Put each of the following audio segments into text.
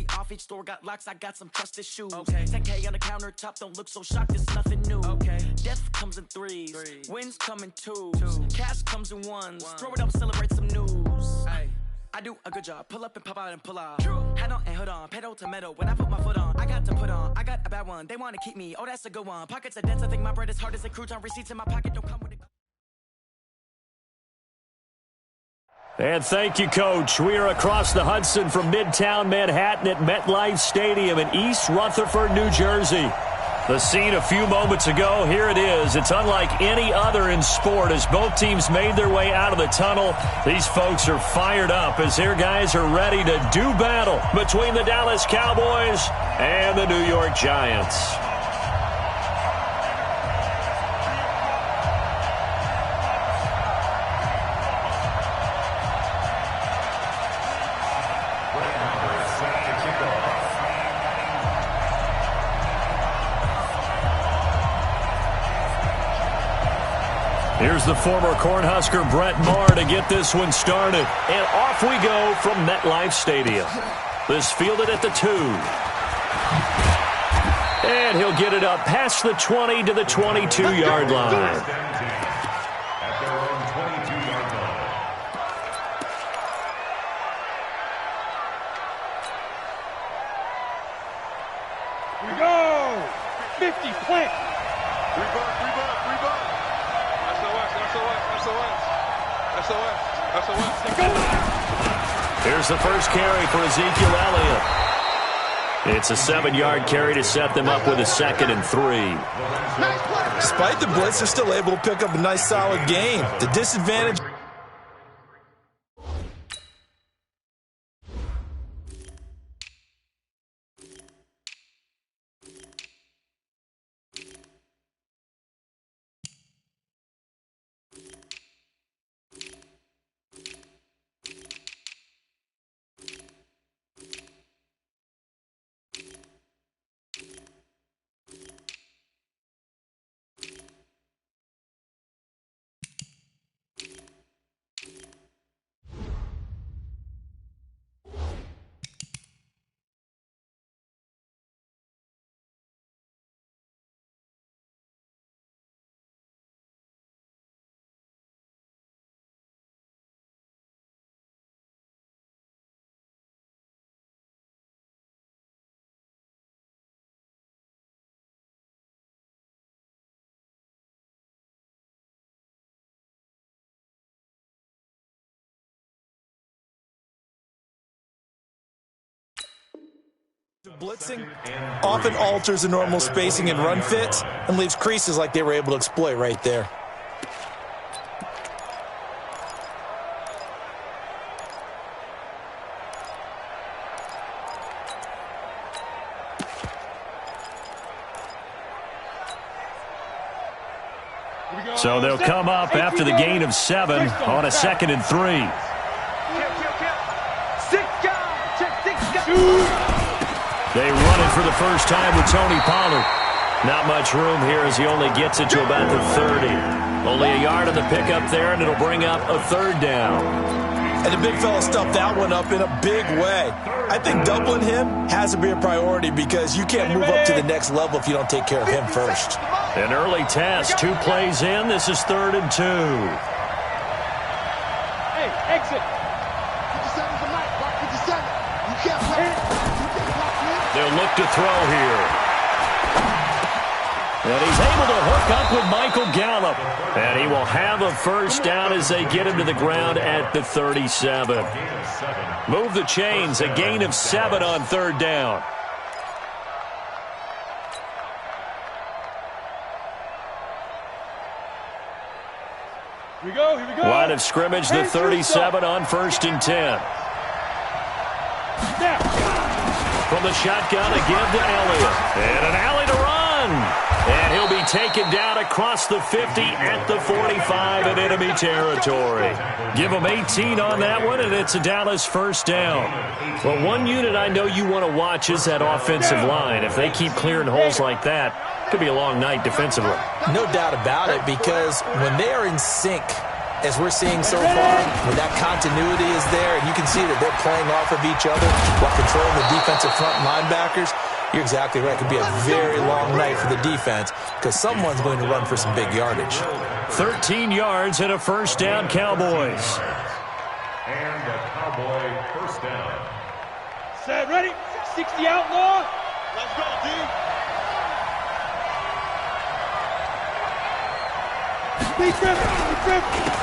money off each store, got locks, I got some trusted shoes. Okay. 10K on the countertop, don't look so shocked, it's nothing new. Okay. Death comes in threes, wins come in twos, cash comes in ones. Throw it up, celebrate some news. Ay. I do a good job, pull up and pop out and pull off. Hat on and hood on, pedal to metal. When I put my foot on, I got to put on. I got a bad one, they want to keep me. Oh, that's a good one. Pockets are dense, I think my bread is hard as a crouton. Receipts in my pocket don't come with it. And thank you, Coach. We are across the Hudson from Midtown Manhattan at MetLife Stadium in East Rutherford, New Jersey. The scene a few moments ago, here it is. It's unlike any other in sport as both teams made their way out of the tunnel. These folks are fired up as their guys are ready to do battle between the Dallas Cowboys and the New York Giants. Here's the former Cornhusker Brett Maher to get this one started. And off we go from MetLife Stadium. This fielded at the 2. And he'll get it up past the 20 to the 22-yard line. We go! 50, plant! Here's the first carry for Ezekiel Elliott. It's a 7-yard carry to set them up with a 2nd and 3. Despite the blitz, they're still able to pick up a nice solid gain. The disadvantage... Blitzing often alters the normal spacing and run fits and leaves creases like they were able to exploit right there. So they'll come up after the gain of 7 on a 2nd and 3. They run it for the first time with Tony Pollard. Not much room here as he only gets it to about the 30. Only a yard on the pickup there, and it'll bring up a 3rd down. And the big fella stuffed that one up in a big way. I think doubling him has to be a priority because you can't move up to the next level if you don't take care of him first. An early test, 2 plays in. This is 3rd and 2. Hey, exit. They'll look to throw here. And he's able to hook up with Michael Gallup. And he will have a 1st down as they get him to the ground at the 37. Move the chains, a gain of 7 on 3rd down. Here we go, here we go. Line of scrimmage, the 37 on 1st and 10. Snap. From the shotgun, a give to Elliott. And an alley to run. And he'll be taken down across the 50 at the 45 in enemy territory. Give him 18 on that one, and it's a Dallas 1st down. Well, one unit I know you want to watch is that offensive line. If they keep clearing holes like that, it could be a long night defensively. No doubt about it, because when they are in sync, as we're seeing so far, when that continuity is there, and you can see that they're playing off of each other while controlling the defensive front linebackers, you're exactly right. It could be a very long night for the defense because someone's going to run for some big yardage. 13 yards and a first down, Cowboys. And a Cowboy first down. Set, ready? 60 outlaw. Let's go, D.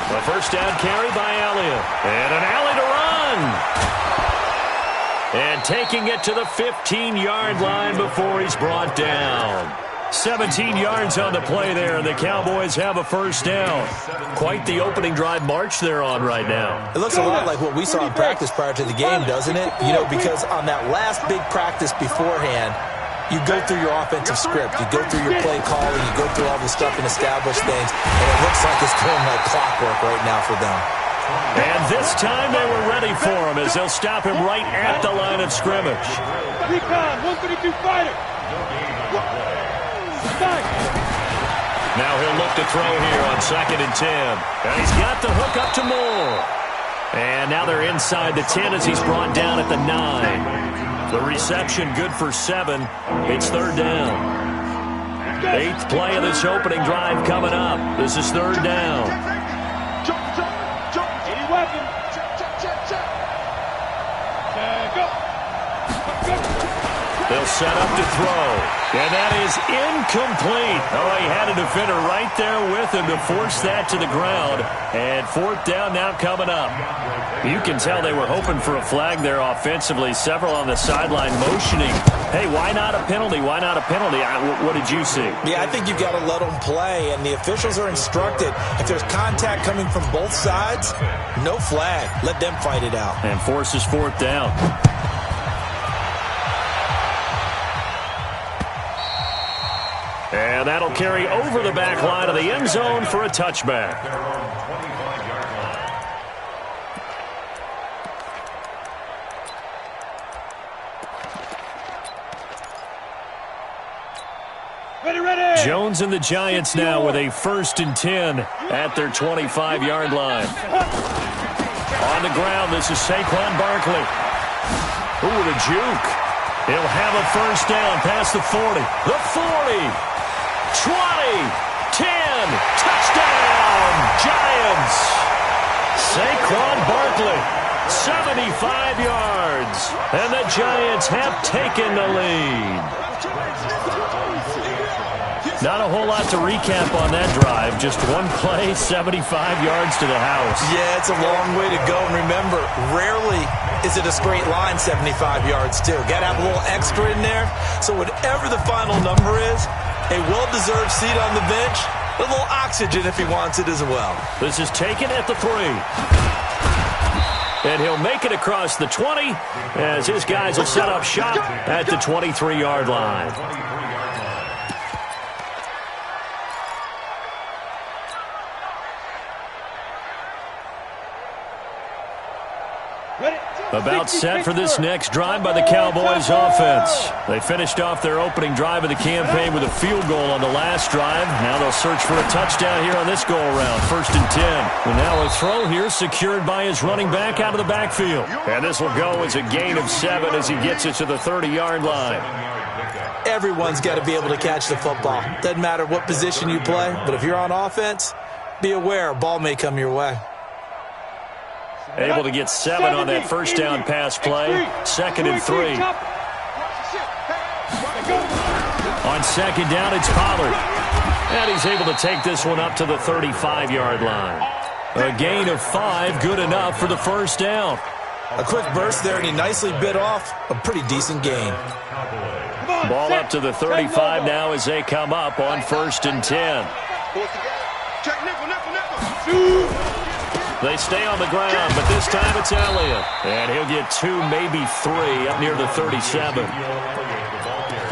The first down carry by Elliott. And an alley to run. And taking it to the 15-yard line before he's brought down. 17 yards on the play there, and the Cowboys have a first down. Quite the opening drive march they're on right now. It looks a lot like what we saw in practice prior to the game, doesn't it? You know, because on that last big practice beforehand, you go through your offensive script, you go through your play calling, you go through all the stuff and establish things, and it looks like it's going like clockwork right now for them. And this time they were ready for him as they'll stop him right at the line of scrimmage. Recon, 132 fighter. Now he'll look to throw here on 2nd and 10. And he's got the hook up to Moore. And now they're inside the 10 as he's brought down at the 9. The reception good for 7. It's 3rd down. 8th play of this opening drive coming up. This is 3rd down. Any weapon. Go. They'll set up to throw. And that is incomplete. Oh, he had a defender right there with him to force that to the ground. And 4th down now coming up. You can tell they were hoping for a flag there offensively. Several on the sideline motioning. Hey, why not a penalty? Why not a penalty? What did you see? Yeah, I think you've got to let them play, and the officials are instructed. If there's contact coming from both sides, no flag. Let them fight it out. And forces 4th down. And that'll carry over the back line of the end zone for a touchback. Ready. Jones and the Giants now with a 1st and 10 at their 25-yard line. On the ground, this is Saquon Barkley. Ooh, the juke. He'll have a first down past the 40. The 40. 20, 10, touchdown, Giants. Saquon Barkley, 75 yards, and the Giants have taken the lead. Not a whole lot to recap on that drive. Just one play, 75 yards to the house. Yeah, it's a long way to go. And remember, rarely is it a straight line 75 yards, too. Got to have a little extra in there. So whatever the final number is, a well-deserved seat on the bench, a little oxygen if he wants it as well. This is taken at the 3. And he'll make it across the 20 as his guys will set up shop at the 23-yard line. About set for this next drive by the Cowboys offense. They finished off their opening drive of the campaign with a field goal on the last drive. Now they'll search for a touchdown here on this go-around. 1st and 10. And now a throw here secured by his running back out of the backfield. And this will go as a gain of 7 as he gets it to the 30-yard line. Everyone's got to be able to catch the football. Doesn't matter what position you play, but if you're on offense, be aware a ball may come your way. Able to get 7 on that first down pass play. 2nd and 3. On 2nd down, it's Pollard. And he's able to take this one up to the 35-yard line. A gain of 5, good enough for the first down. A quick burst there, and he nicely bit off a pretty decent gain. Ball up to the 35 now as they come up on 1st and 10. They stay on the ground, but this time it's Elliott. And he'll get 2, maybe 3 up near the 37.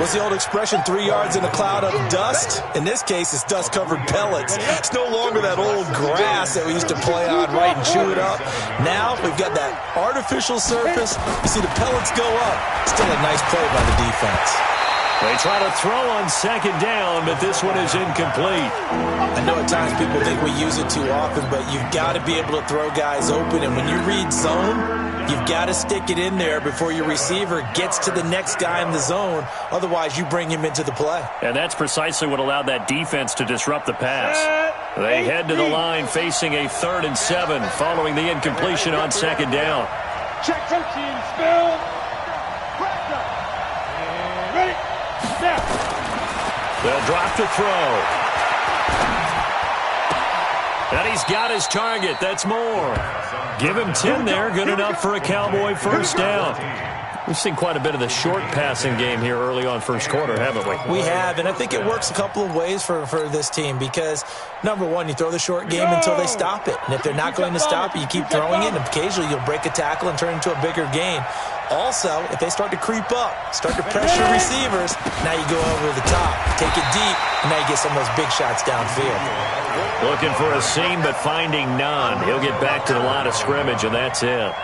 What's the old expression, 3 yards in a cloud of dust? In this case, it's dust-covered pellets. It's no longer that old grass that we used to play on, right, and chew it up. Now we've got that artificial surface. You see the pellets go up. Still a nice play by the defense. They try to throw on second down, but this one is incomplete. I know at times people think we use it too often, but you've got to be able to throw guys open. And when you read zone, you've got to stick it in there before your receiver gets to the next guy in the zone. Otherwise, you bring him into the play. And that's precisely what allowed that defense to disrupt the pass. They head to the line facing a 3rd and 7 following the incompletion on second down. Check coaching, spell. And ready. Snap. They'll drop to throw. And he's got his target. That's more. Give him 10 there. Good enough for a Cowboy first down. We've seen quite a bit of the short passing game here early on first quarter, haven't we? We have, and I think it works a couple of ways for this team because, number one, you throw the short game until they stop it. And if they're not going to stop it, you keep throwing it, and occasionally you'll break a tackle and turn it into a bigger gain. Also, if they start to creep up, start to pressure receivers, now you go over the top, take it deep, and now you get some of those big shots downfield. Looking for a seam, but finding none. He'll get back to the line of scrimmage, and that's it.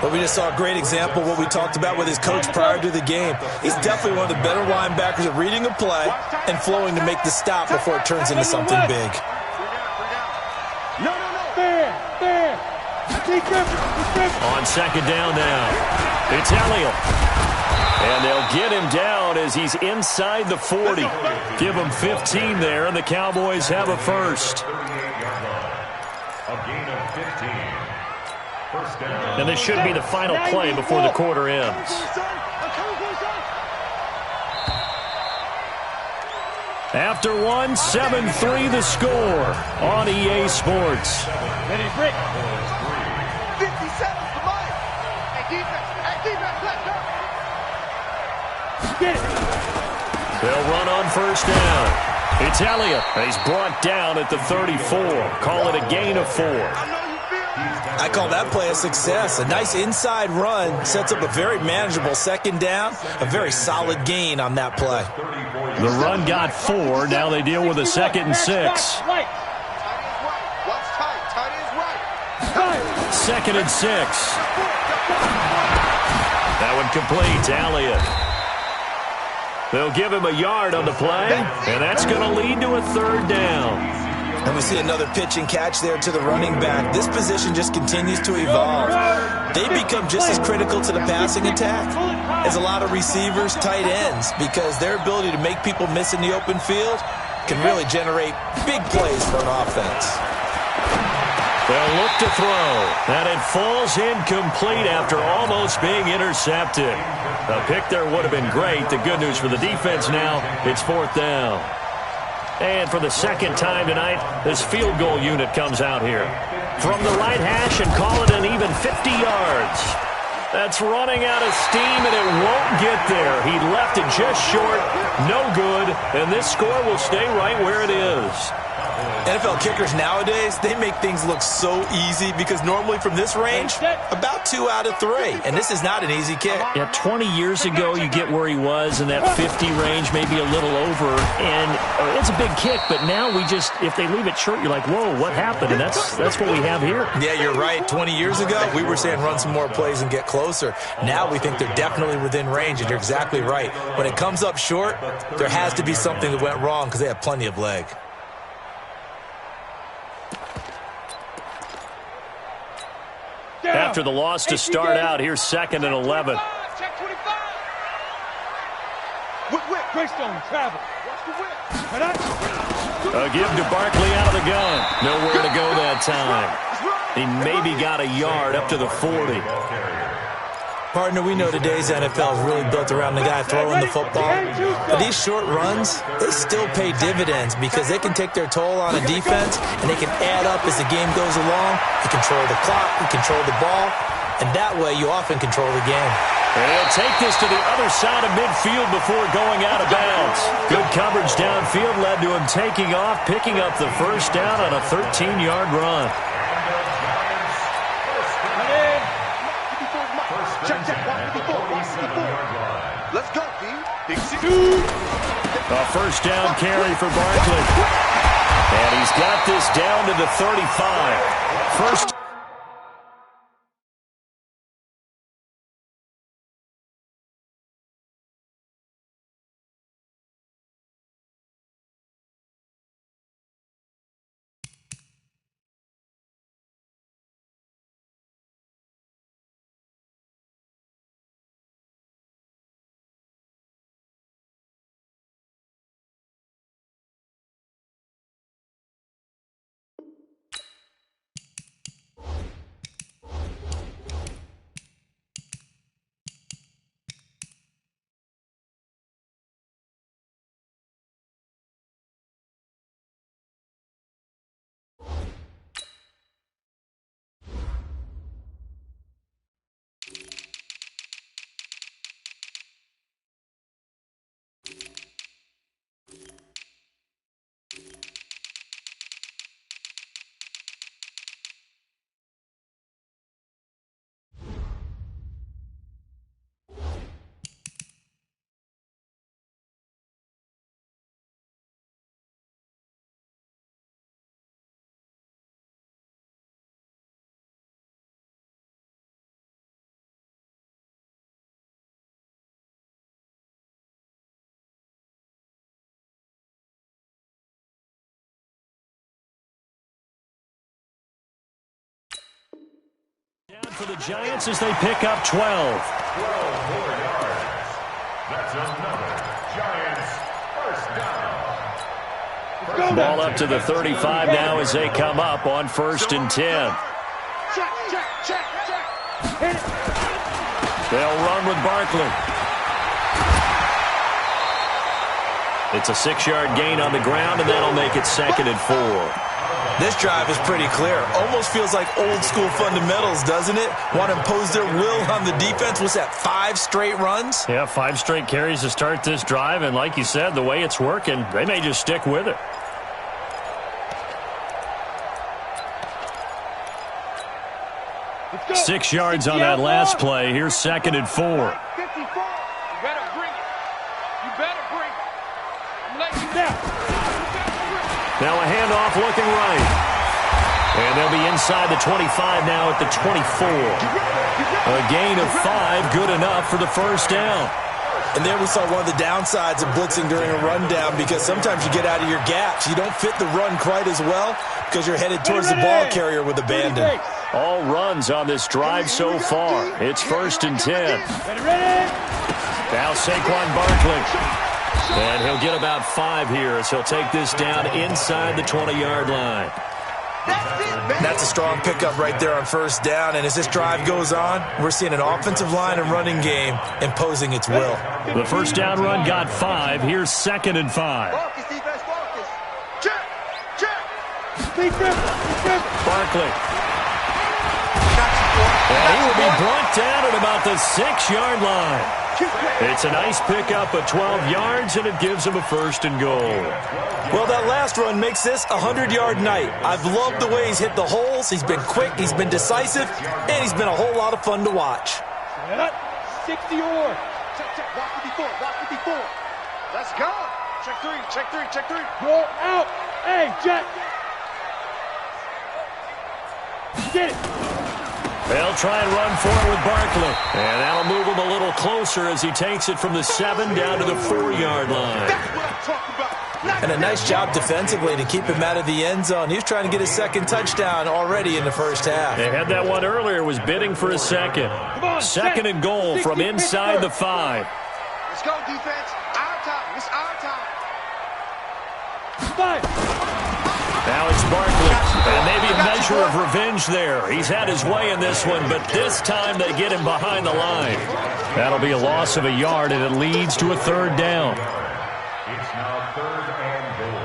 But we just saw a great example of what we talked about with his coach prior to the game. He's definitely one of the better linebackers at reading a play and flowing to make the stop before it turns into something big. Fair. On second down now, it's Elliott. And they'll get him down as he's inside the 40. Give him 15 there, and the Cowboys have a first. A gain of 15. First down. And this should be the final play before the quarter ends. After one, 7-3 the score on EA Sports. Ready, break. 50 seconds to Mike. Hey, defense, let's go. Get it. They'll run on first down. It's Elliott. He's brought down at the 34. Call it a gain of 4. I call that play a success. A nice inside run sets up a very manageable second down, a very solid gain on that play. The run got 4. Now they deal with a 2nd and 6. Right. Watch tight. Tight is right. 2nd and 6. That one complete to Elliott. They'll give him a yard on the play, and that's going to lead to a 3rd down. And we see another pitch and catch there to the running back. This position just continues to evolve. They become just as critical to the passing attack as a lot of receivers, tight ends, because their ability to make people miss in the open field can really generate big plays for an offense. They'll look to throw, and it falls incomplete after almost being intercepted. A pick there would have been great. The good news for the defense now, it's 4th down. And for the second time tonight, this field goal unit comes out here. From the right hash and call it an even 50 yards. That's running out of steam, and it won't get there. He left it just short, no good, and this score will stay right where it is. NFL kickers nowadays, they make things look so easy because normally from this range, about 2 out of 3. And this is not an easy kick. Yeah, 20 years ago, you get where he was in that 50 range, maybe a little over. And it's a big kick, but now we just, if they leave it short, you're like, whoa, what happened? And that's what we have here. Yeah, you're right. 20 years ago, we were saying run some more plays and get closer. Now we think they're definitely within range, and you're exactly right. When it comes up short, there has to be something that went wrong because they have plenty of leg. After the loss to start out, here's 2nd and 11. Check 25. Whip, Greystone, travel. A give to Barkley out of the gun. Nowhere to go that time. He maybe got a yard up to the 40. Partner, we know today's NFL is really built around the guy throwing the football. But these short runs, they still pay dividends because they can take their toll on a defense, and they can add up as the game goes along. You control the clock, you control the ball, and that way you often control the game. And he'll take this to the other side of midfield before going out of bounds. Good coverage downfield led to him taking off, picking up the first down on a 13-yard run. Let's go, D. Big six. A first down carry for Barkley. And he's got this down to the 35. First For the Giants as they pick up 12. 12 more yards. That's another Giants first down. Ball up to the 35 now as they come up on 1st and 10. Check. Hit it. They'll run with Barkley. It's a 6-yard gain on the ground, and that'll make it 2nd and 4. This drive is pretty clear. Almost feels like old-school fundamentals, doesn't it? Want to impose their will on the defense. Was that 5 straight runs? Yeah, 5 straight carries to start this drive, and like you said, the way it's working, they may just stick with it. Let's go. 6 yards on that last play. Here's 2nd and 4. 54. You better bring it. You better bring it. I'm letting you down. Now a handoff looking right. And they'll be inside the 25 now at the 24. A gain of 5, good enough for the first down. And there we saw one of the downsides of blitzing during a rundown, because sometimes you get out of your gaps. You don't fit the run quite as well because you're headed towards the ball carrier with abandon. All runs on this drive so far. It's 1st and 10. Now Saquon Barkley. And he'll get about 5 here as he'll take this down inside the 20-yard line. That's a strong pickup right there on 1st down. And as this drive goes on, we're seeing an offensive line and running game imposing its will. The first down run got 5. Here's 2nd and 5. Focus, defense, focus. Check. Barkley. And he will be brought down at about the 6-yard line. It's a nice pickup of 12 yards, and it gives him a 1st and goal. Well, that last run makes this a 100-yard night. I've loved the way he's hit the holes. He's been quick, he's been decisive, and he's been a whole lot of fun to watch. 60 or. Check. Watch 54. Let's go. Check three. Go out. Hey, Jack. Get it. They'll try and run for it with Barkley. And that'll move him a little closer as he takes it from the 7 down to the 4-yard line. That's what I'm talking about. And a nice job defensively to keep him out of the end zone. He was trying to get his 2nd touchdown already in the first half. They had that one earlier, was bidding for a 2nd. 2nd and goal from inside the 5. Let's go, defense. Our time. It's our time. 5. Now it's Barkley. And maybe a measure of revenge there. He's had his way in this one, but this time they get him behind the line. That'll be a loss of a yard, and it leads to a 3rd down. It's now 3rd and goal.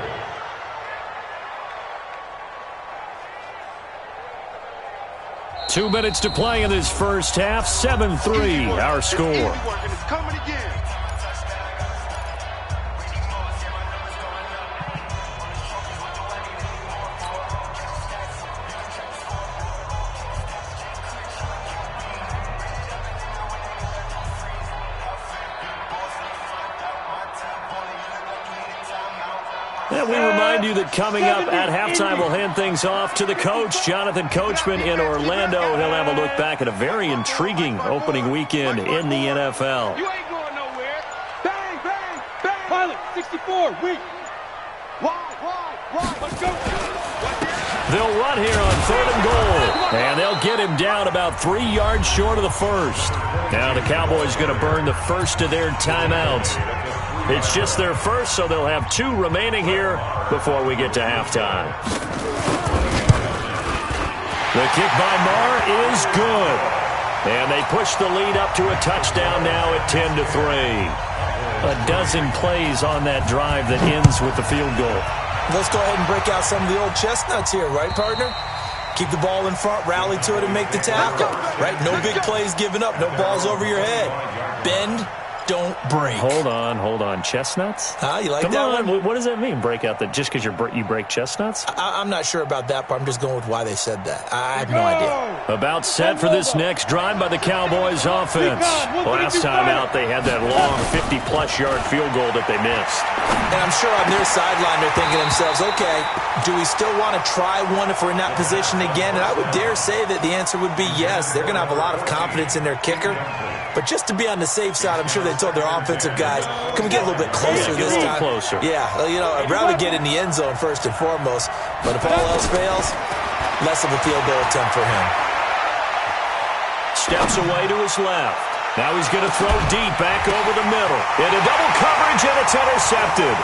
Two minutes to play in this first half. 7-3, our score. It's coming again. And we remind you that coming up at halftime, we'll hand things off to the coach, Jonathan Coachman in Orlando. He'll have a look back at a very intriguing opening weekend in the NFL. You ain't going nowhere. Bang. Pilot, 64, weak. Wide. Let's go. They'll run here on 3rd and goal. And they'll get him down about 3 yards short of the 1st. Now the Cowboys going to burn the first of their timeouts. It's just their first, so they'll have 2 remaining here before we get to halftime. The kick by Marr is good. And they push the lead up to a touchdown now at 10-3. A dozen plays on that drive that ends with the field goal. Let's go ahead and break out some of the old chestnuts here, right, partner? Keep the ball in front, rally to it, and make the tackle, right? No big plays given up, no balls over your head. Bend, don't break. Hold on. Chestnuts? You like Come that on. one? What does that mean, break out? That just because you break chestnuts? I'm not sure about that, but I'm just going with why they said that. I have no idea. About set for this next drive by the Cowboys offense. Last time out, they had that long 50-plus yard field goal that they missed. And I'm sure on their sideline they're thinking to themselves, okay, do we still want to try one if we're in that position again? And I would dare say that the answer would be yes. They're going to have a lot of confidence in their kicker. But just to be on the safe side, I'm sure they told their offensive guys, can we get a little bit closer this time? Closer. Yeah, I'd rather get in the end zone first and foremost. But if all else fails, less of a field goal attempt for him. steps away to his left. Now he's going to throw deep back over the middle. Into double coverage, and it's intercepted.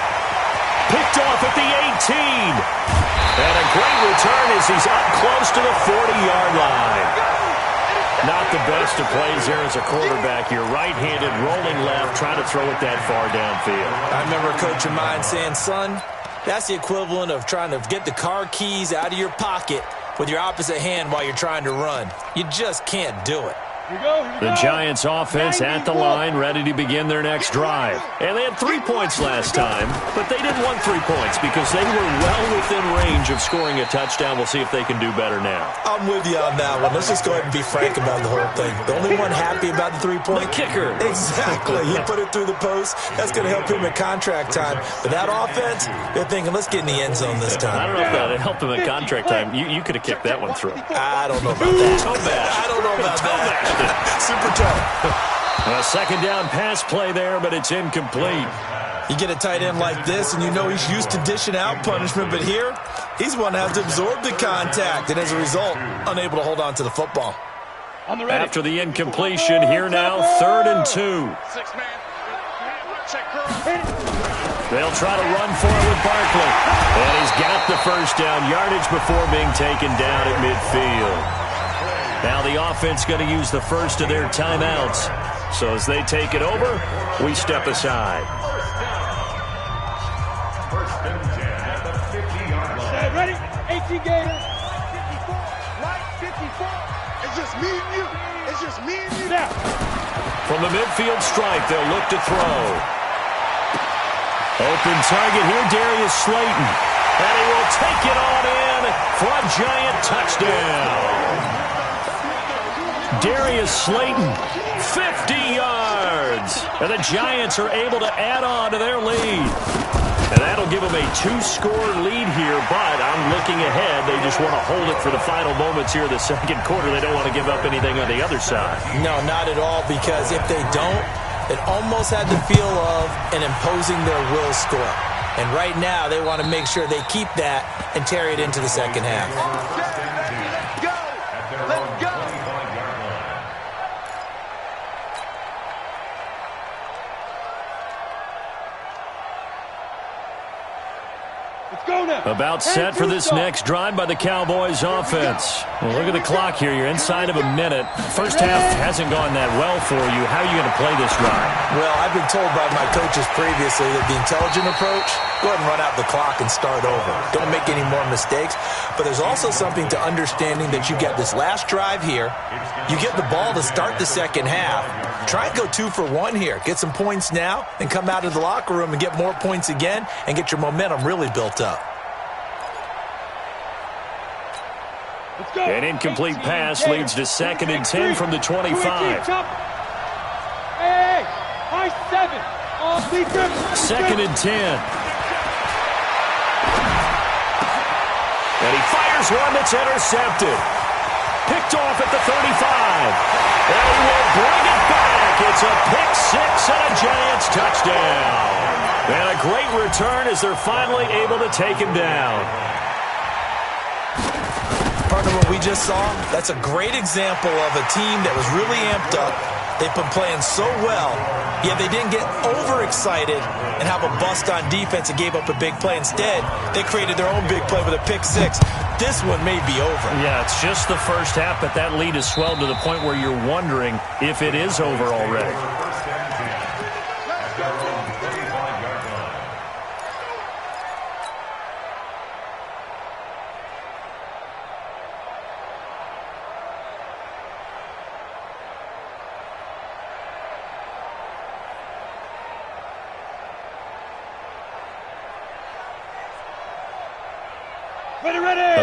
Picked off at the 18. And a great return as he's up close to the 40-yard line. Not the best of plays there as a quarterback. You're right-handed, rolling left, trying to throw it that far downfield. I remember a coach of mine saying, son, that's the equivalent of trying to get the car keys out of your pocket with your opposite hand while you're trying to run. You just can't do it. The Giants offense at the line, ready to begin their next drive. And they had 3 points last time, but they didn't want 3 points because they were well within range of scoring a touchdown. We'll see if they can do better now. I'm with you on that one. Let's just go ahead and be frank about the whole thing. The only one happy about the 3-point? The kicker. Exactly. He put it through the post. That's going to help him at contract time. But that offense, they're thinking, let's get in the end zone this time. I don't know if that helped him at contract time. You could have kicked that one through. I don't know about that. Toe bash. I don't know about that. Super tough. A second down pass play there, but it's incomplete. You get a tight end like this, and you know he's used to dishing out punishment, but here, he's one that has to absorb the contact, and as a result, unable to hold on to the football. After the incompletion, here now, 3rd and 2. They'll try to run for it with Barkley. And he's got the first down yardage before being taken down at midfield. Now the offense going to use the first of their timeouts. So as they take it over, we step aside. First and 10 at the 50-yard line. Ready? 18 Gators. 54. Right, 54. It's just me and you. It's just me and you. Now. From the midfield stripe, they'll look to throw. Open target here, Darius Slayton. And he will take it on in for a Giant touchdown. Darius Slayton, 50 yards. And the Giants are able to add on to their lead. And that'll give them a 2-score lead here, but I'm looking ahead. They just want to hold it for the final moments here of the second quarter. They don't want to give up anything on the other side. No, not at all, because if they don't, it almost had the feel of an imposing their will score. And right now, they want to make sure they keep that and carry it into the second half. Go. Let's go. About set for this next drive by the Cowboys offense. Well, look at the clock here. You're inside of a minute. First half hasn't gone that well for you. How are you going to play this drive? Well, I've been told by my coaches previously that the intelligent approach, go ahead and run out the clock and start over. Don't make any more mistakes. But there's also something to understanding that you get this last drive here. You get the ball to start the second half. Try and go 2 for 1 here. Get some points now and come out of the locker room and get more points again and get your momentum really built up. An incomplete pass leads to 2nd and 10 from the 25. Hey, high 7. 2nd and 10. And he fires one that's intercepted. Picked off at the 35. And he will bring it back. It's a pick 6 and a Giants touchdown. And a great return as they're finally able to take him down. Partner, what we just saw, that's a great example of a team that was really amped up. They've been playing so well, yet they didn't get overexcited and have a bust on defense and gave up a big play. Instead, they created their own big play with a pick 6. This one may be over. Yeah, it's just the first half, but that lead has swelled to the point where you're wondering if it is over already.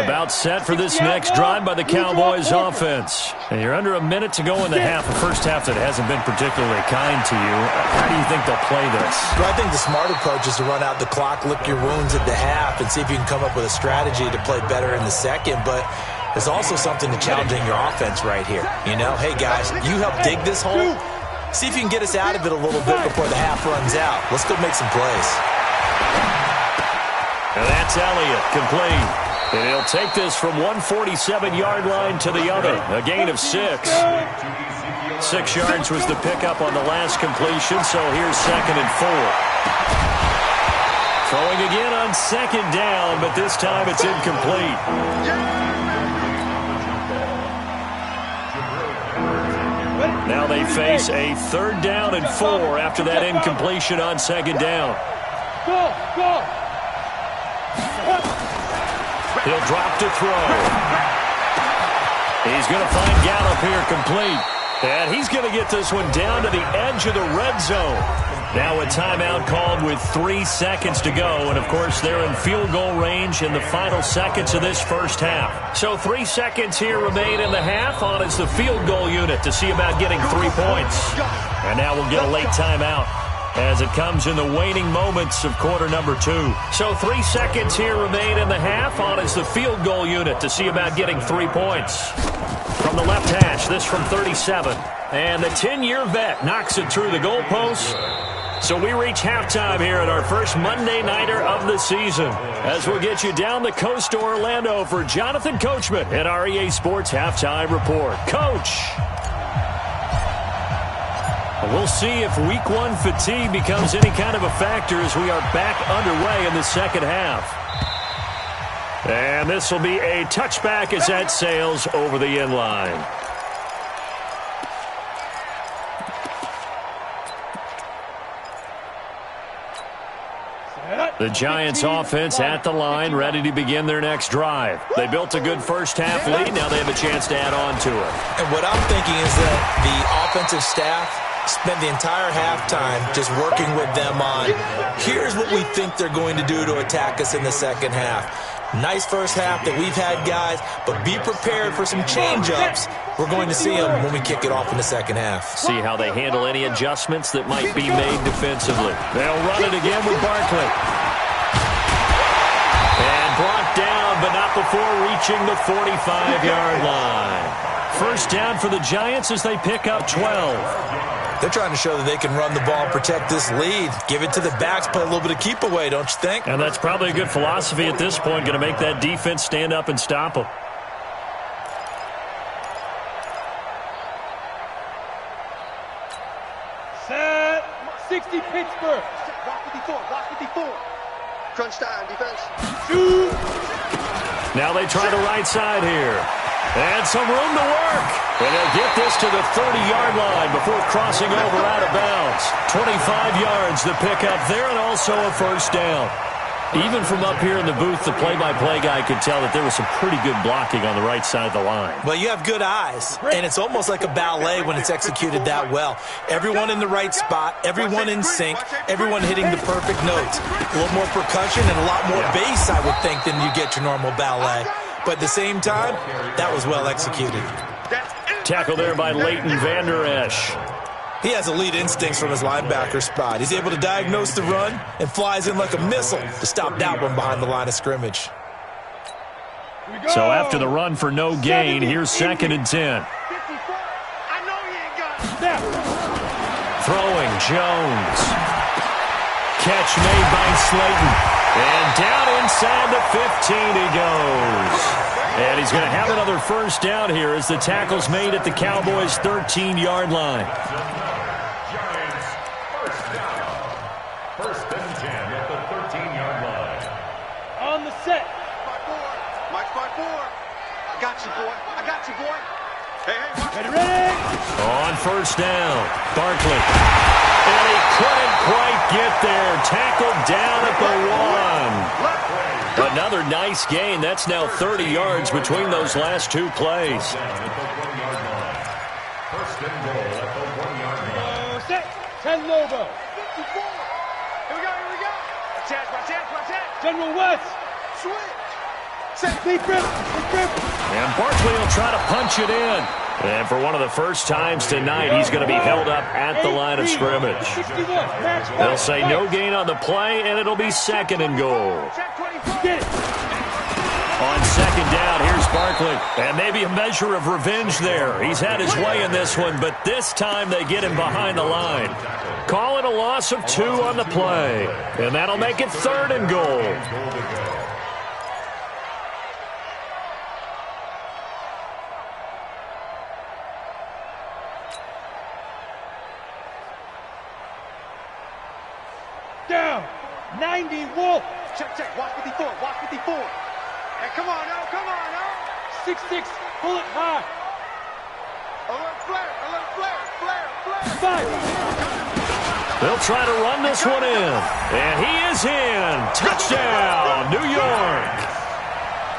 About set for this next drive by the Cowboys offense. And you're under a minute to go in the half, a first half that hasn't been particularly kind to you. How do you think they'll play this? Well, I think the smart approach is to run out the clock, lick your wounds at the half, and see if you can come up with a strategy to play better in the second. But there's also something to challenging your offense right here. You know, hey, guys, you help dig this hole. See if you can get us out of it a little bit before the half runs out. Let's go make some plays. And that's Elliott, complete. And he'll take this from 147-yard line to the other. A gain of 6. 6 yards was the pickup on the last completion, so here's 2nd and 4. Throwing again on 2nd down, but this time it's incomplete. Now they face a 3rd down and 4 after that incompletion on 2nd down. Go! He'll drop to throw. He's going to find Gallup here complete. And he's going to get this one down to the edge of the red zone. Now a timeout called with 3 seconds to go. And, of course, they're in field goal range in the final seconds of this first half. So 3 seconds here remain in the half. On is the field goal unit to see about getting 3 points. And now we'll get a late timeout as it comes in the waning moments of quarter number 2. So 3 seconds here remain in the half. On is the field goal unit to see about getting 3 points. From the left hash, this from 37. And the 10-year vet knocks it through the goalpost. So we reach halftime here at our first Monday Nighter of the season, as we'll get you down the coast to Orlando for Jonathan Coachman at our EA Sports Halftime Report. Coach! We'll see if Week 1 fatigue becomes any kind of a factor as we are back underway in the second half. And this will be a touchback as that sails over the end line. The Giants offense at the line, ready to begin their next drive. They built a good first half lead. Now they have a chance to add on to it. And what I'm thinking is that the offensive staff spent the entire halftime just working with them on, here's what we think they're going to do to attack us in the second half. Nice first half that we've had, guys, but be prepared for some change-ups. We're going to see them when we kick it off in the second half. See how they handle any adjustments that might be made defensively. They'll run it again with Barkley. And brought down, but not before reaching the 45-yard line. First down for the Giants as they pick up 12. They're trying to show that they can run the ball and protect this lead. Give it to the backs, play a little bit of keep away, don't you think? And that's probably a good philosophy at this point, going to make that defense stand up and stop them. Set. 60 Pittsburgh. Block 54. Crunch time, defense. Shoot. Now they try the right side here. And some room to work. And they'll get this to the 30-yard line before crossing over out of bounds. 25 yards the pickup there, and also a first down. Even from up here in the booth, the play-by-play guy could tell that there was some pretty good blocking on the right side of the line. Well, you have good eyes, and it's almost like a ballet when it's executed that well. Everyone in the right spot, everyone in sync, everyone hitting the perfect notes. A little more percussion and a lot more bass, I would think, than you get your normal ballet. But at the same time, that was well executed. Tackle there by Leighton Vander Esch. He has elite instincts from his linebacker spot. He's able to diagnose the run and flies in like a missile to stop that one behind the line of scrimmage. So after the run for no gain, here's 2nd and 10. Throwing, Jones. Catch made by Slayton. And down inside the 15 he goes. And he's going to have another first down here as the tackle's made at the Cowboys' 13-yard line. Giants, first down. 1st and 10 at the 13-yard line. On the set. Mike's by 4. I got you, boy. Hey. Ready. On first down, Barkley. And he couldn't quite get there. Tackled down at the 1. Another nice gain. That's now 30 yards between those last 2 plays. 1st and goal at the 1-yard line. Set. 10 Lobo. 54. Here we go. Watch General West. Switch. Deep grip. And Barkley will try to punch it in. And for one of the first times tonight, he's going to be held up at the line of scrimmage. They'll say no gain on the play, and it'll be 2nd and goal. On 2nd down, here's Barkley. And maybe a measure of revenge there. He's had his way in this one, but this time they get him behind the line. Call it a loss of 2 on the play. And that'll make it 3rd and goal. down. 90 Wolf. Check, check. Watch 54. Watch 54. Hey, come on now. Come on now. 6-6. Pull it high. Alert flare. Alert flare. Flare. Flare. 5. They'll try to run this one in. And he is in. Touchdown, New York.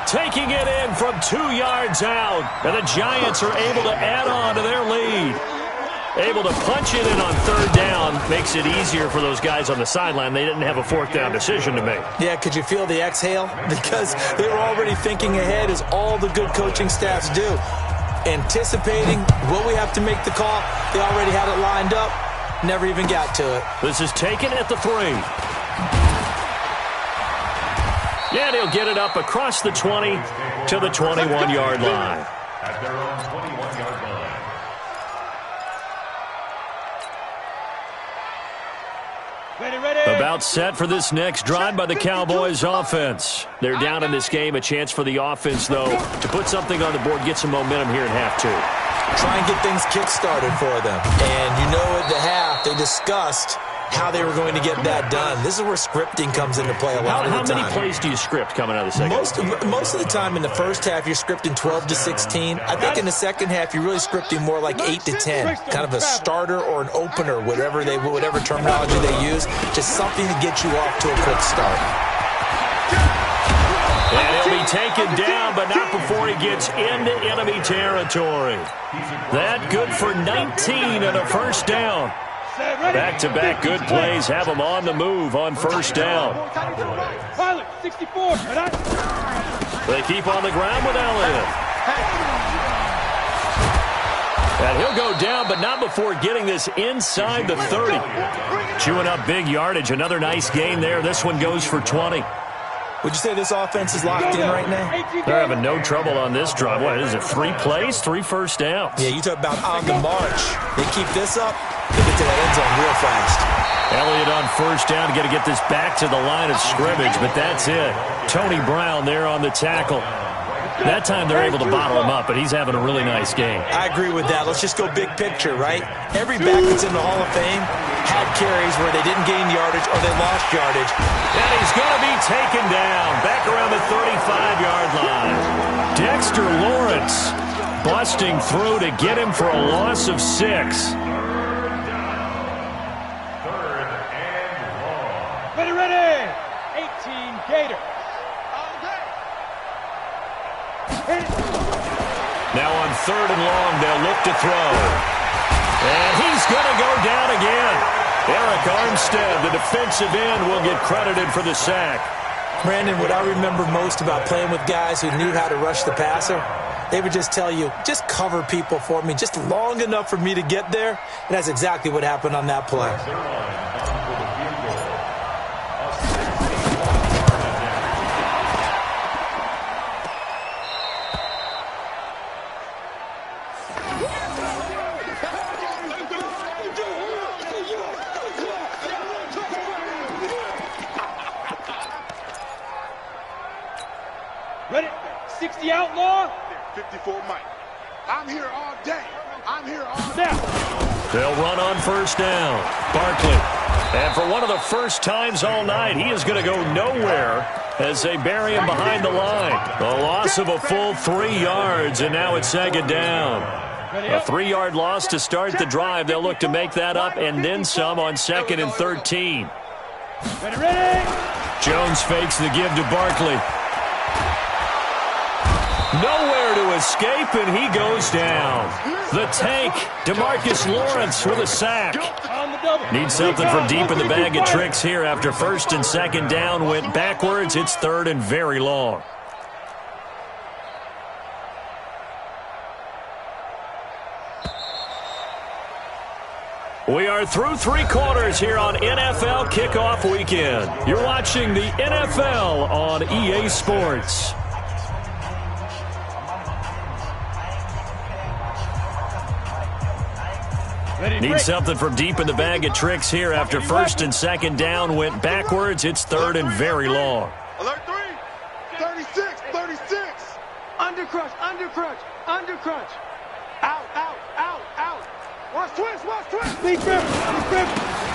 Taking it in from 2 yards out. And the Giants are able to add on to their lead. Able to punch it in on third down. Makes it easier for those guys on the sideline. They didn't have a fourth down decision to make. Yeah, could you feel the exhale? Because they were already thinking ahead, as all the good coaching staffs do. Anticipating, will we have to make the call? They already had it lined up. Never even got to it. This is taken at the 3. And he'll get it up across the 20 to the 21-yard line. At their own 21-yard line. About set for this next drive by the Cowboys offense. They're down in this game. A chance for the offense, though, to put something on the board, get some momentum here in half 2. Try and get things kick-started for them. And you know at the half, they discussed how they were going to get that done. This is where scripting comes into play a lot of the time. How many plays do you script coming out of the second? Most of the time in the first half, you're scripting 12 to 16. I think in the second half, you're really scripting more like 8 to 10. Kind of a starter or an opener, whatever terminology they use. Just something to get you off to a quick start. And he'll be taken down, but not before he gets into enemy territory. That good for 19 and a first down. Back-to-back good plays have him on the move on first down. Pilot, 64. They keep on the ground with Elliott. And he'll go down, but not before getting this inside the 30. Chewing up big yardage. Another nice gain there. This one goes for 20. Would you say this offense is locked in right now? They're having no trouble on this drive. What is it, 3 plays, 3 first downs? Yeah, you talk about on the march. They keep this up, they get to that end zone real fast. Elliott on first down, got to get this back to the line of scrimmage, but that's it. Tony Brown there on the tackle. That time they're able to bottle him up, but he's having a really nice game. I agree with that. Let's just go big picture, right? Every back that's in the Hall of Fame had carries where they didn't gain yardage or they lost yardage. And he's going to be taken down back around the 35-yard line. Dexter Lawrence busting through to get him for a loss of 6. Ready. 18 Gators. Now on third and long, they'll look to throw. And he's going to go down again. Eric Armstead, the defensive end, will get credited for the sack. Brandon, what I remember most about playing with guys who knew how to rush the passer, they would just tell you, just cover people for me, just long enough for me to get there. And that's exactly what happened on that play. Ready? 60 outlaw. 54 Mike. I'm here all day. I'm here all day. They'll run on first down. Barkley. And for one of the first times all night, he is going to go nowhere as they bury him behind the line. A loss of a full 3 yards, and now it's second down. A 3-yard loss to start the drive. They'll look to make that up and then some on 2nd and 13. Ready. Jones fakes the give to Barkley. Nowhere to escape, and he goes down. The tank, DeMarcus Lawrence with a sack. Needs something from deep in the bag of tricks here after first and second down went backwards. It's third and very long. We are through 3 quarters here on NFL Kickoff Weekend. You're watching the NFL on EA Sports. Need something from deep in the bag of tricks here after first and second down went backwards. It's third and very long. Alert 3. 36. 36. Undercrunch. Out. Watch twist. Lead grip.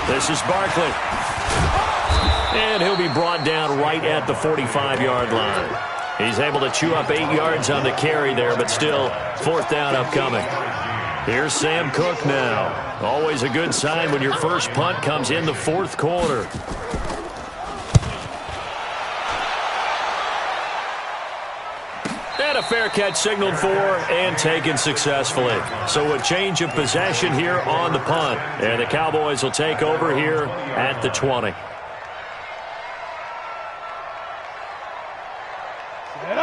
This is Barkley. And he'll be brought down right at the 45-yard line. He's able to chew up 8 yards on the carry there, but still, 4th down upcoming. Here's Sam Cook now. Always a good sign when your first punt comes in the 4th quarter. And a fair catch signaled for and taken successfully. So a change of possession here on the punt. And the Cowboys will take over here at the 20.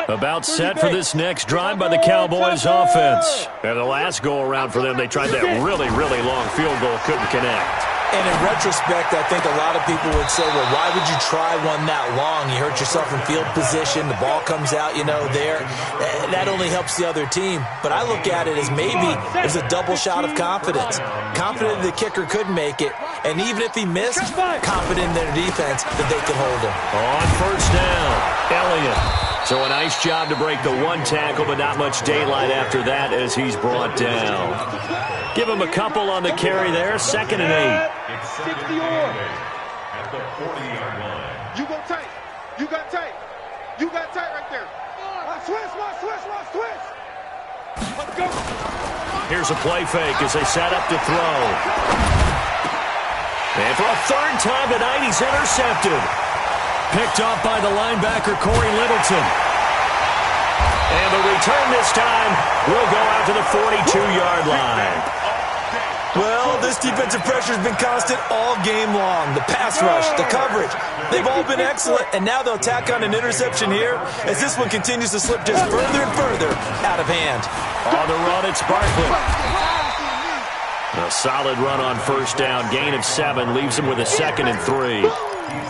About set for this next drive by the Cowboys offense. And the last go-around for them, they tried that really, really long field goal, couldn't connect. And in retrospect, I think a lot of people would say, well, why would you try one that long? You hurt yourself in field position. The ball comes out, there. That only helps the other team. But I look at it as maybe there's a double shot of confidence. Confident the kicker could make it. And even if he missed, confident in their defense that they could hold him. On first down, Elliott. So a nice job to break the one tackle, but not much daylight after that as he's brought down. Give him a couple on the carry there, 2nd and 8. It's 60 at the 40-yard line. You go tight. You got tight. You got tight right there. Switch. Let's go. Here's a play fake as they set up to throw. And for a 3rd time tonight, he's intercepted. Picked off by the linebacker, Corey Littleton. And the return this time will go out to the 42-yard line. Well, this defensive pressure has been constant all game long. The pass rush, the coverage, they've all been excellent, and now they'll tack on an interception here as this one continues to slip just further and further out of hand. On the run, it's Barkley. A solid run on first down. Gain of 7 leaves him with a 2nd and 3.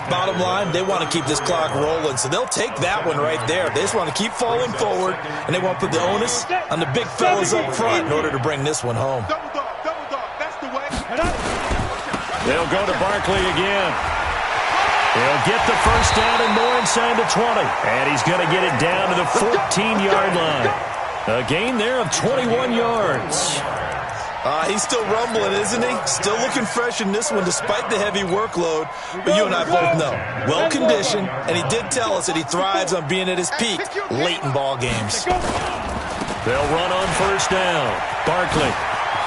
Bottom line, they want to keep this clock rolling, so they'll take that one right there. They just want to keep falling forward, and they want to put the onus on the big fellas up front in order to bring this one home. Double dog. That's the way. They'll go to Barkley again. He'll get the first down and more inside the 20. And he's going to get it down to the 14-yard line. A gain there of 21 yards. He's still rumbling, isn't he? Still looking fresh in this one despite the heavy workload. But you and I both know, well-conditioned, and he did tell us that he thrives on being at his peak late in ball games. They'll run on first down. Barkley.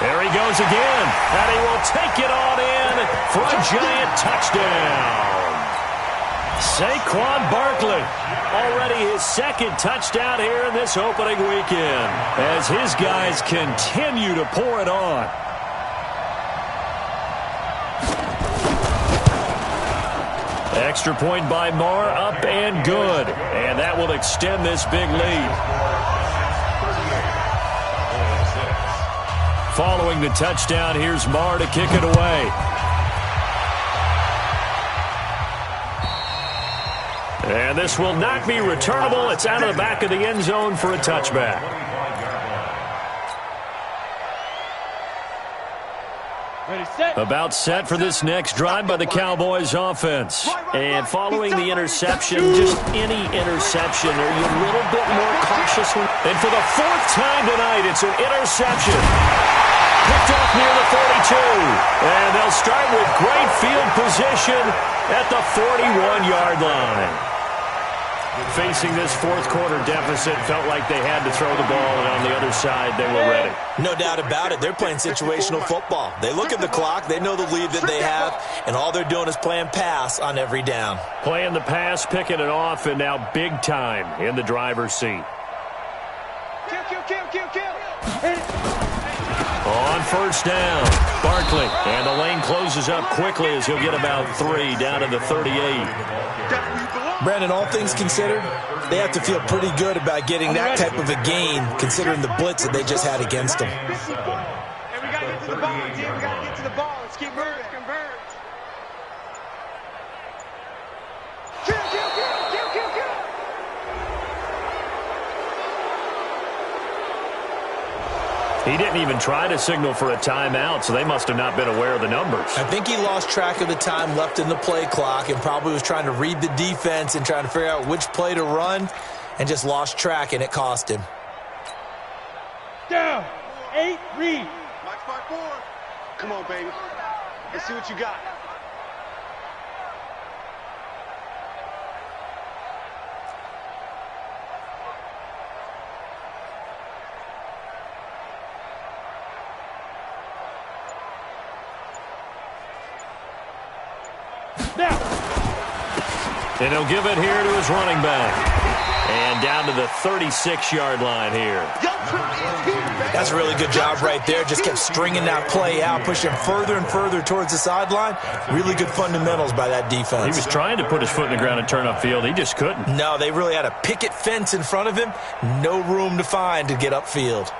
There he goes again. And he will take it on in for a giant touchdown. Saquon Barkley, already his 2nd touchdown here in this opening weekend as his guys continue to pour it on. Extra point by Marr, up and good. And that will extend this big lead. Following the touchdown, here's Marr to kick it away. And this will not be returnable. It's out of the back of the end zone for a touchback. About set for this next drive by the Cowboys offense. And following the interception, just any interception, are you a little bit more cautious? And for the 4th time tonight, it's an interception. Picked up near the 42. And they'll start with great field position at the 41-yard line. Facing this 4th quarter deficit, felt like they had to throw the ball, and on the other side, they were ready. No doubt about it. They're playing situational football. They look at the clock, they know the lead that they have, and all they're doing is playing pass on every down. Playing the pass, picking it off, and now big time in the driver's seat. Kill. On first down, Barkley. And the lane closes up quickly as he'll get about 3 down to the 38. Brandon, all things considered, they have to feel pretty good about getting that type of a gain, considering the blitz that they just had against them. And we got to get to the ball, team. We got to get to the ball. Let's keep moving. Convert. Kill. He didn't even try to signal for a timeout, so they must have not been aware of the numbers. I think he lost track of the time left in the play clock and probably was trying to read the defense and trying to figure out which play to run and just lost track, and it cost him. Down. 8, read. Mike 5-4. Come on, baby. Let's see what you got. And he'll give it here to his running back. And down to the 36-yard line here. That's a really good job right there. Just kept stringing that play out, pushing him further and further towards the sideline. Really good fundamentals by that defense. He was trying to put his foot in the ground and turn upfield. He just couldn't. No, they really had a picket fence in front of him. No room to find to get upfield.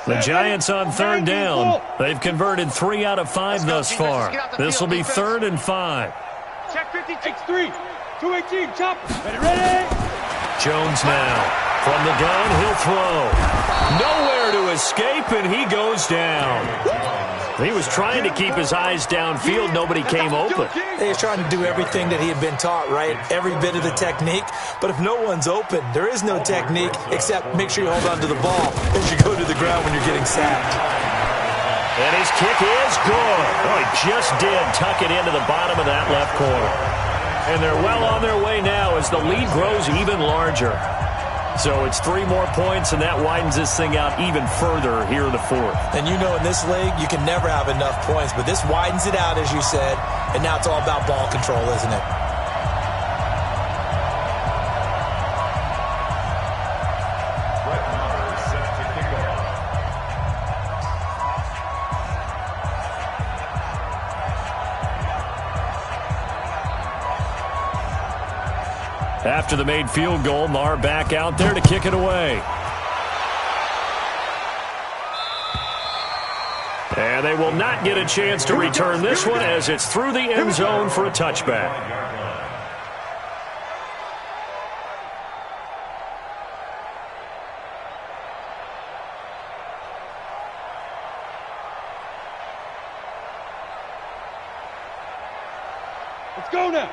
The Giants on third down. They've converted 3 out of 5 thus far. This will be 3rd and 5. Check 56-3. 218, chop. Ready? Jones now. From the gun, he'll throw. Nowhere to escape, and he goes down. He was trying to keep his eyes downfield. Nobody came open. He was trying to do everything that he had been taught, right? Every bit of the technique. But if no one's open, there is no technique except make sure you hold on to the ball as you go to the ground when you're getting sacked. And his kick is good. Oh, he just did tuck it into the bottom of that left corner. And they're well on their way now as the lead grows even larger. So it's 3 more points, and that widens this thing out even further here in the 4th. And you know in this league, you can never have enough points, but this widens it out, as you said, and now it's all about ball control, isn't it? After the made field goal, Marr back out there to kick it away. And they will not get a chance to return this one as it's through the end zone for a touchback.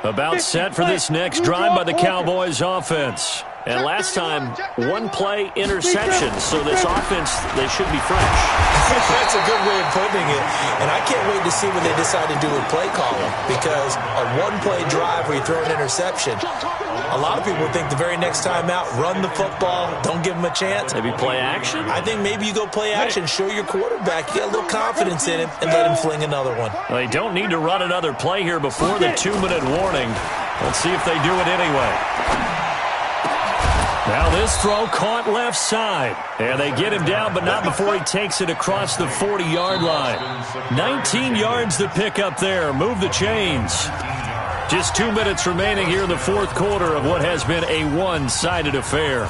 About set for this next drive by the Cowboys offense. And last time, 1 play interception. So this offense, they should be fresh. That's a good way of putting it. And I can't wait to see what they decide to do with play calling. Because a 1-play drive where you throw an interception, a lot of people think the very next time out, run the football, don't give them a chance. Maybe play action? I think maybe you go play action, show your quarterback, you get a little confidence in him, and let him fling another one. Well, they don't need to run another play here before the 2-minute warning. Let's see if they do it anyway. Now this throw caught left side. And they get him down, but not before he takes it across the 40-yard line. 19 yards to pick up there. Move the chains. Just 2 minutes remaining here in the 4th quarter of what has been a one-sided affair.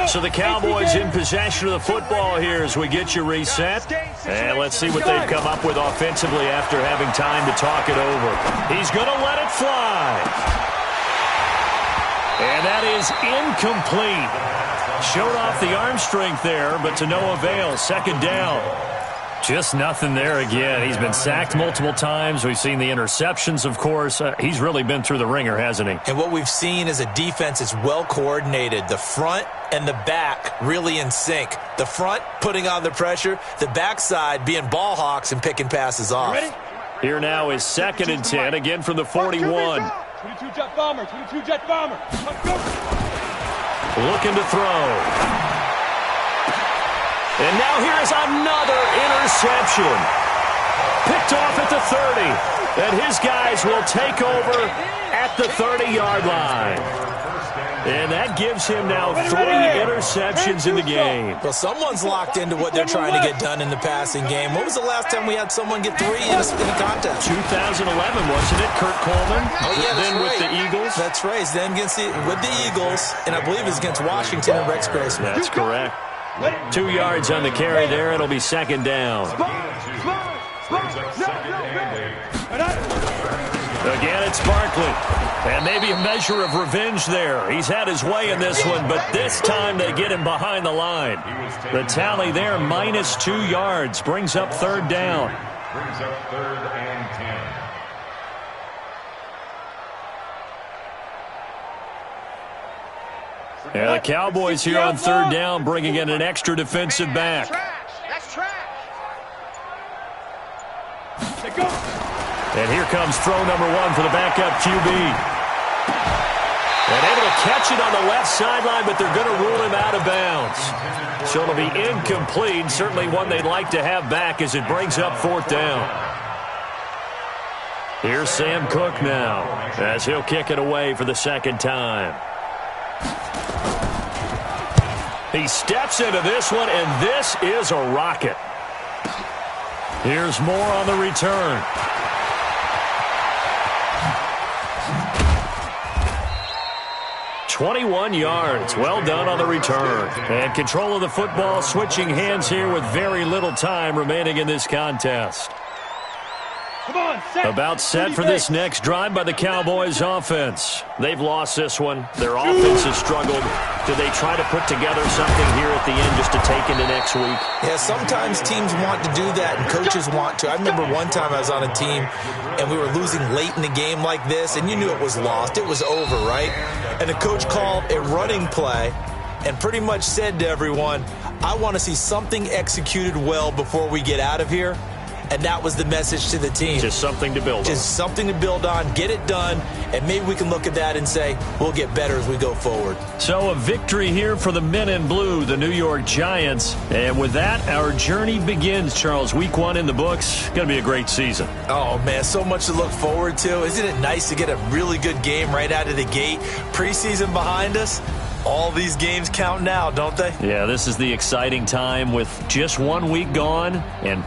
So the Cowboys in possession of the football here as we get you reset. And let's see what they've come up with offensively after having time to talk it over. He's going to let it fly. And that is incomplete. Showed off the arm strength there, but to no avail. 2nd down. Just nothing there again. He's been sacked multiple times. We've seen the interceptions, of course. He's really been through the ringer, hasn't he? And what we've seen is a defense that's well coordinated. The front and the back really in sync. The front putting on the pressure. The backside being ball hawks and picking passes off. Here now is 2nd and 10, again from the 41. 22 jet bomber, 22 jet bomber. Let's go. Looking to throw. And now here's another interception. Picked off at the 30. And his guys will take over at the 30-yard line. And that gives him now 3 interceptions in the game. Well, someone's locked into what they're trying to get done in the passing game. When was the last time we had someone get 3 in a contest? 2011, wasn't it? Kurt Coleman. Oh, yeah, that's then right. with the Eagles. That's right. Then with the Eagles, and I believe it's against Washington and Rex Grossman. That's correct. 2 yards on the carry there. It'll be 2nd down. Again, it's Barkley. And maybe a measure of revenge there. He's had his way in this one, but this time they get him behind the line. The tally there, -2 yards, brings up 3rd down. Brings up 3rd and 10. And the Cowboys here on 3rd down, bringing in an extra defensive back. That's trash. And here comes throw number 1 for the backup QB. And able to catch it on the left sideline, but they're going to rule him out of bounds. So it'll be incomplete, certainly one they'd like to have back as it brings up 4th down. Here's Sam Cook now as he'll kick it away for the 2nd time. He steps into this one, and this is a rocket. Here's more on the return. "21 yards. Well done on the return. And control of the football switching hands here with very little time remaining in this contest. About set for this next drive by the Cowboys offense. They've lost this one. Their offense has struggled. Do they try to put together something here at the end just to take into next week? Yeah, sometimes teams want to do that and coaches want to. I remember one time I was on a team and we were losing late in the game like this, and you knew it was lost. It was over, right? And the coach called a running play and pretty much said to everyone, I want to see something executed well before we get out of here. And that was the message to the team. Just something to build on. Just something to build on, get it done, and maybe we can look at that and say, we'll get better as we go forward. So a victory here for the men in blue, the New York Giants. And with that, our journey begins, Charles. Week 1 in the books. Going to be a great season. Oh, man, so much to look forward to. Isn't it nice to get a really good game right out of the gate? Preseason behind us. All these games count now, don't they? Yeah, this is the exciting time with just 1 week gone and